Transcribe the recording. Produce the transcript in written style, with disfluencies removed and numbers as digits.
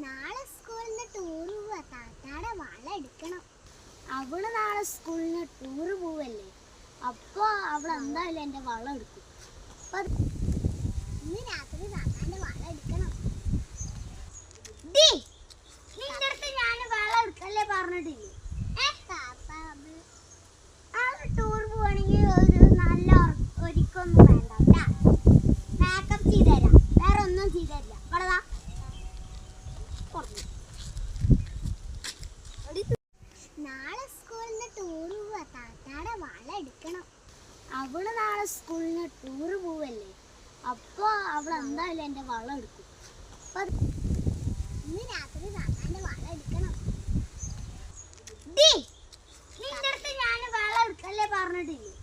നാളെ സ്കൂളിൽ നിന്ന് ടൂർ പോവാ. താത്താടെ വള എടുക്കണം. അവള് നാളെ സ്കൂളിൽ നിന്ന് ടൂർ പോവല്ലേ, അപ്പൊ അവൾ എന്തായാലും എന്റെ വള എടുക്കും. ഇന്ന് രാത്രി താത്താന്റെ വള എടുക്കണം. നിന്റെ അടുത്ത് ഞാൻ വള എടുക്കല്ലേ പറഞ്ഞിട്ടില്ലേ? ടൂർ പോവാണെങ്കിൽ ഒരു നല്ല ഒരുക്കൊന്നും വേണ്ട. മേക്കപ്പ് ചെയ്തുതരാം, വേറെ ഒന്നും ചെയ്തുതരില്ല. വളതാ നാളെ സ്കൂളിൽ നിന്ന് ടൂർ പോവാ. താത്താടെ വള എടുക്കണം. അവള് നാളെ സ്കൂളിൽ നിന്ന് ടൂർ പോവല്ലേ, അപ്പൊ അവൾ എന്തായാലും എന്റെ വള എടുക്കും. ഇന്ന് രാത്രി താത്താന്റെ വള എടുക്കണം. നിന്റെ അടുത്ത് ഞാൻ വള എടുക്കല്ലേ പറഞ്ഞിട്ടില്ലേ?